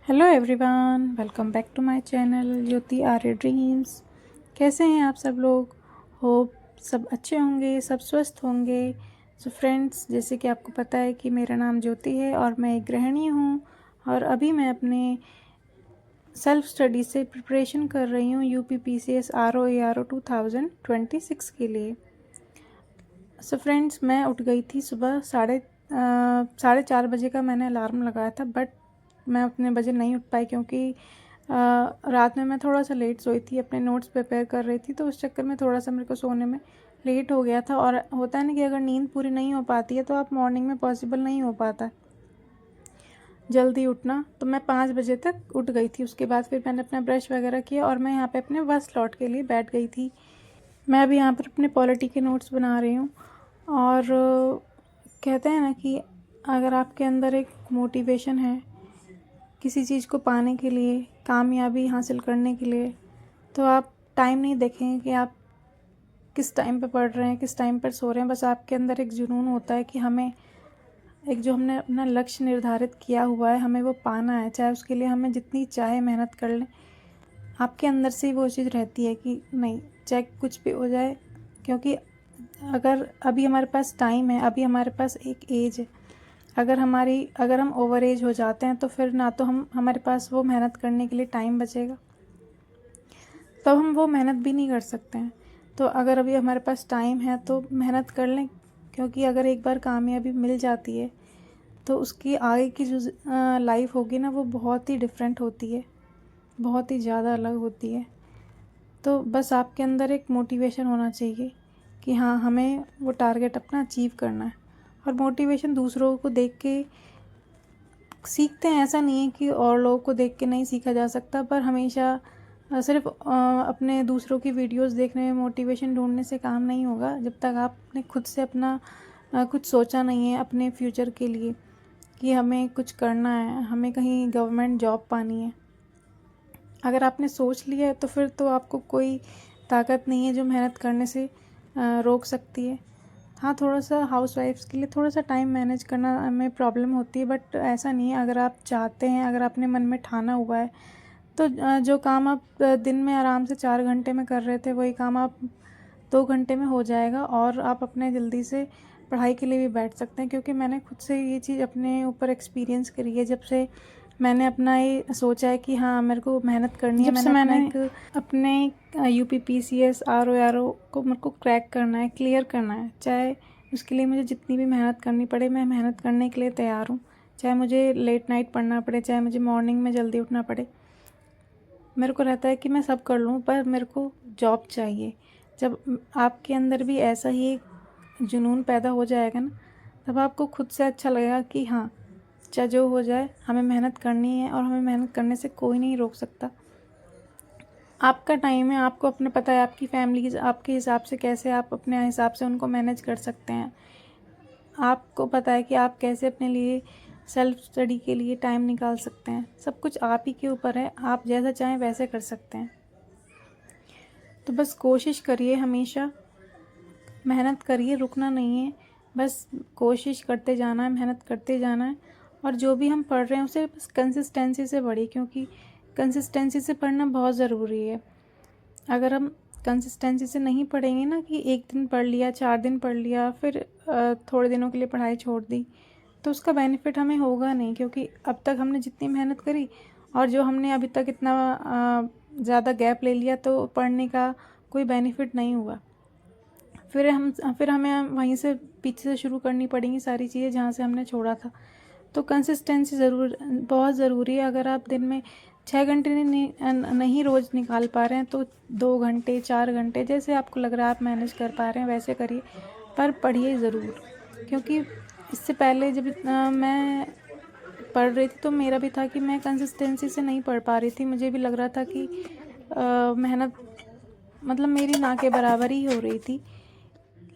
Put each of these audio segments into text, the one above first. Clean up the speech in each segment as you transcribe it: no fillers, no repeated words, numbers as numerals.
Hello everyone, welcome back to my channel Jyoti Arya dreams. कैसे हैं आप सब लोग? होप सब अच्छे होंगे, सब स्वस्थ होंगे। सो फ्रेंड्स, जैसे कि आपको पता है कि मेरा नाम ज्योति है और मैं एक गृहिणी हूँ और अभी मैं अपने सेल्फ स्टडी से प्रिपरेशन कर रही हूँ UPPCS RO ARO 2026 के लिए। सो फ्रेंड्स, मैं उठ गई थी सुबह साढ़े 4 बजे का मैंने अलार्म लगाया था, बट मैं उतने बजे नहीं उठ पाई क्योंकि रात में मैं थोड़ा सा लेट सोई थी, अपने नोट्स प्रिपेयर कर रही थी, तो उस चक्कर में थोड़ा सा मेरे को सोने में लेट हो गया था। और होता है ना कि अगर नींद पूरी नहीं हो पाती है तो आप मॉर्निंग में पॉसिबल नहीं हो पाता जल्दी उठना। तो मैं 5 बजे तक उठ गई थी। उसके बाद फिर मैंने अपना ब्रश वगैरह किया और मैं यहाँ पे अपने बस स्लॉट के लिए बैठ गई थी। मैं अभी यहाँ पर अपने पॉलिटी के नोट्स बना रही हूँ। और कहते हैं ना कि अगर आपके अंदर एक मोटिवेशन है किसी चीज़ को पाने के लिए, कामयाबी हासिल करने के लिए, तो आप टाइम नहीं देखेंगे कि आप किस टाइम पे पढ़ रहे हैं, किस टाइम पर सो रहे हैं। बस आपके अंदर एक जुनून होता है कि हमें एक जो हमने अपना लक्ष्य निर्धारित किया हुआ है हमें वो पाना है, चाहे उसके लिए हमें जितनी चाहे मेहनत कर लें। आपके अंदर से ही वो चीज़ रहती है कि नहीं, चाहे कुछ भी हो जाए। क्योंकि अगर अभी हमारे पास टाइम है, अभी हमारे पास एक एज है, अगर हम ओवर एज हो जाते हैं तो फिर ना तो हमारे पास वो मेहनत करने के लिए टाइम बचेगा, तब हम वो मेहनत भी नहीं कर सकते हैं। तो अगर अभी हमारे पास टाइम है तो मेहनत कर लें, क्योंकि अगर एक बार कामयाबी मिल जाती है तो उसकी आगे की जो लाइफ होगी ना, वो बहुत ही डिफरेंट होती है, बहुत ही ज़्यादा अलग होती है। तो बस आपके अंदर एक मोटिवेशन होना चाहिए कि हाँ, हमें वो टारगेट अपना अचीव करना है। और मोटिवेशन दूसरों को देख के सीखते हैं, ऐसा नहीं है कि और लोगों को देख के नहीं सीखा जा सकता, पर हमेशा सिर्फ अपने दूसरों की वीडियोस देखने में मोटिवेशन ढूंढने से काम नहीं होगा जब तक आपने खुद से अपना कुछ सोचा नहीं है अपने फ्यूचर के लिए कि हमें कुछ करना है, हमें कहीं गवर्नमेंट जॉब पानी है। अगर आपने सोच लिया है तो फिर तो आपको कोई ताकत नहीं है जो मेहनत करने से रोक सकती है। हाँ, थोड़ा सा हाउसवाइफ्स के लिए थोड़ा सा टाइम मैनेज करना में प्रॉब्लम होती है, बट ऐसा नहीं है। अगर आप चाहते हैं, अगर आपने मन में ठाना हुआ है, तो जो काम आप दिन में आराम से 4 घंटे में कर रहे थे वही काम आप 2 घंटे में हो जाएगा और आप अपने जल्दी से पढ़ाई के लिए भी बैठ सकते हैं। क्योंकि मैंने खुद से ये चीज़ अपने ऊपर एक्सपीरियंस करी है। जब से मैंने अपना ये सोचा है कि हाँ, मेरे को मेहनत करनी है, मैंने अपने UPPCS RO को मेरे को क्रैक करना है, क्लियर करना है। चाहे उसके लिए मुझे जितनी भी मेहनत करनी पड़े, मैं मेहनत करने के लिए तैयार हूँ। चाहे मुझे लेट नाइट पढ़ना पड़े, चाहे मुझे मॉर्निंग में जल्दी उठना पड़े, मेरे को रहता है कि मैं सब कर लूँ, पर मेरे को जॉब चाहिए। जब आपके अंदर भी ऐसा ही एक जुनून पैदा हो जाएगा ना, तब आपको खुद से अच्छा लगेगा कि हाँ, चाहे जो हो जाए हमें मेहनत करनी है और हमें मेहनत करने से कोई नहीं रोक सकता। आपका टाइम है, आपको अपने पता है आपकी फैमिली आपके हिसाब से कैसे आप अपने हिसाब से उनको मैनेज कर सकते हैं। आपको पता है कि आप कैसे अपने लिए सेल्फ स्टडी के लिए टाइम निकाल सकते हैं। सब कुछ आप ही के ऊपर है, आप जैसा चाहें वैसे कर सकते हैं। तो बस कोशिश करिए, हमेशा मेहनत करिए, रुकना नहीं है। बस कोशिश करते जाना है, मेहनत करते जाना है। और जो भी हम पढ़ रहे हैं उसे बस कंसिस्टेंसी से पढ़िए, क्योंकि कंसिस्टेंसी से पढ़ना बहुत ज़रूरी है। अगर हम कंसिस्टेंसी से नहीं पढ़ेंगे ना, कि एक दिन पढ़ लिया, 4 दिन पढ़ लिया, फिर थोड़े दिनों के लिए पढ़ाई छोड़ दी, तो उसका बेनिफिट हमें होगा नहीं। क्योंकि अब तक हमने जितनी मेहनत करी और जो हमने अभी तक इतना ज़्यादा गैप ले लिया, तो पढ़ने का कोई बेनिफिट नहीं हुआ। फिर हमें वहीं से पीछे से शुरू करनी पड़ेंगी सारी चीज़ें जहाँ से हमने छोड़ा था। तो कंसिस्टेंसी बहुत ज़रूरी है। अगर आप दिन में 6 घंटे नहीं रोज़ निकाल पा रहे हैं, तो 2 घंटे 4 घंटे जैसे आपको लग रहा है आप मैनेज कर पा रहे हैं वैसे करिए, पर पढ़िए ज़रूर। क्योंकि इससे पहले जब मैं पढ़ रही थी तो मेरा भी था कि मैं कंसिस्टेंसी से नहीं पढ़ पा रही थी। मुझे भी लग रहा था कि मेहनत मतलब मेरी ना के बराबर ही हो रही थी।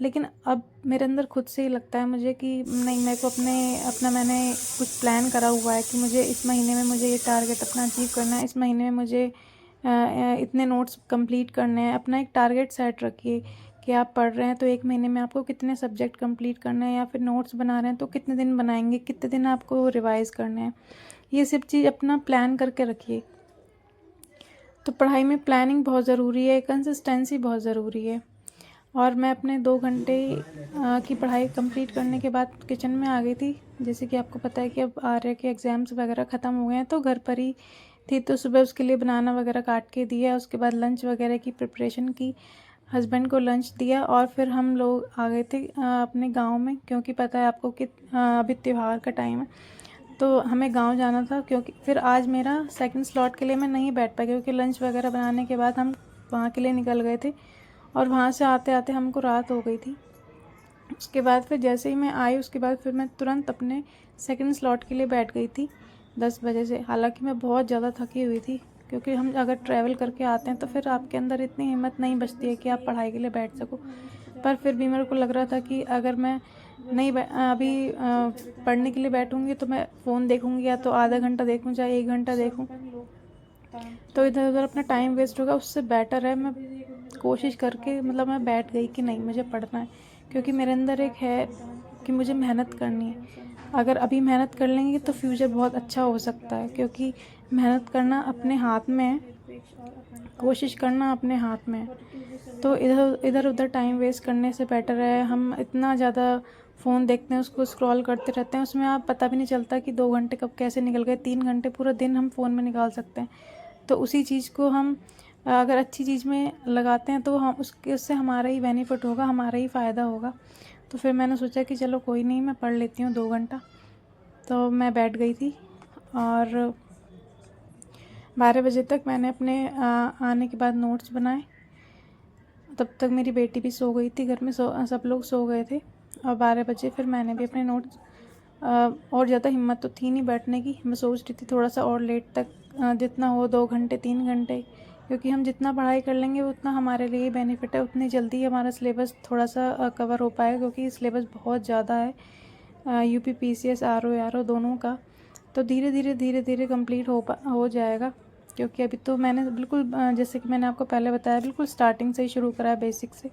लेकिन अब मेरे अंदर खुद से ही लगता है मुझे कि नहीं, मेरे को अपना मैंने कुछ प्लान करा हुआ है कि मुझे इस महीने में मुझे ये टारगेट अपना अचीव करना है, इस महीने में मुझे इतने नोट्स कंप्लीट करने हैं। अपना एक टारगेट सेट रखिए कि आप पढ़ रहे हैं तो एक महीने में आपको कितने सब्जेक्ट कंप्लीट करने हैं, या फिर नोट्स बना रहे हैं तो कितने दिन बनाएंगे, कितने दिन आपको रिवाइज़ करने हैं। ये सब चीज़ अपना प्लान करके रखिए। तो पढ़ाई में प्लानिंग बहुत ज़रूरी है, कंसिस्टेंसी बहुत ज़रूरी है। और मैं अपने 2 घंटे की पढ़ाई कंप्लीट करने के बाद किचन में आ गई थी। जैसे कि आपको पता है कि अब आर्या के एग्ज़ाम्स वगैरह ख़त्म हो गए हैं, तो घर पर ही थी। तो सुबह उसके लिए बनाना वगैरह काट के दिया, उसके बाद लंच वगैरह की प्रिपरेशन की, हस्बैंड को लंच दिया और फिर हम लोग आ गए थे अपने गांव में, क्योंकि पता है आपको कि अभी त्यौहार का टाइम है, तो हमें गांव जाना था। क्योंकि फिर आज मेरा सेकंड स्लॉट के लिए मैं नहीं बैठ पाई, क्योंकि लंच वगैरह बनाने के बाद हम वहाँ के लिए निकल गए थे और वहाँ से आते आते हमको रात हो गई थी। उसके बाद फिर जैसे ही मैं आई, उसके बाद फिर मैं तुरंत अपने सेकंड स्लॉट के लिए बैठ गई थी 10 बजे से। हालांकि मैं बहुत ज़्यादा थकी हुई थी, क्योंकि हम अगर ट्रैवल करके आते हैं तो फिर आपके अंदर इतनी हिम्मत नहीं बचती है कि आप पढ़ाई के लिए बैठ सको। पर फिर भी मेरे को लग रहा था कि अगर मैं नहीं अभी पढ़ने के लिए बैठूँगी तो मैं फ़ोन देखूँगी, या तो आधा घंटा देखूँ चाहे 1 घंटा देखूँ, तो इधर उधर अपना टाइम वेस्ट होगा। उससे बेटर है मैं कोशिश करके मतलब मैं बैठ गई कि नहीं मुझे पढ़ना है, क्योंकि मेरे अंदर एक है कि मुझे मेहनत करनी है। अगर अभी मेहनत कर लेंगे तो फ्यूचर बहुत अच्छा हो सकता है, क्योंकि मेहनत करना अपने हाथ में है, कोशिश करना अपने हाथ में है। तो इधर उधर टाइम वेस्ट करने से बेटर है हम इतना ज़्यादा फ़ोन देखते हैं, उसको स्क्रॉल करते रहते हैं, उसमें आप पता भी नहीं चलता कि 2 घंटे कब कैसे निकल गए। 3 घंटे पूरा दिन हम फ़ोन में निकाल सकते हैं। तो उसी चीज़ को हम अगर अच्छी चीज़ में लगाते हैं तो हम उससे हमारा ही बेनिफिट होगा, हमारा ही फ़ायदा होगा। तो फिर मैंने सोचा कि चलो कोई नहीं, मैं पढ़ लेती हूँ 2 घंटा। तो मैं बैठ गई थी और 12 बजे तक मैंने अपने आने के बाद नोट्स बनाए। तब तक मेरी बेटी भी सो गई थी, घर में सब लोग सो गए थे। और 12 बजे फिर मैंने भी अपने नोट्स और ज़्यादा हिम्मत तो थी नहीं बैठने की। मैं सोच रही थी थोड़ा सा और लेट तक जितना हो 2 घंटे 3 घंटे, क्योंकि हम जितना पढ़ाई कर लेंगे उतना हमारे लिए बेनिफिट है, उतनी जल्दी हमारा सिलेबस थोड़ा सा कवर हो पाएगा, क्योंकि सिलेबस बहुत ज़्यादा है यूपी पीसीएस आरओ दोनों का। तो धीरे धीरे कंप्लीट हो जाएगा, क्योंकि अभी तो मैंने बिल्कुल जैसे कि मैंने आपको पहले बताया बिल्कुल स्टार्टिंग से ही शुरू करा है, बेसिक से।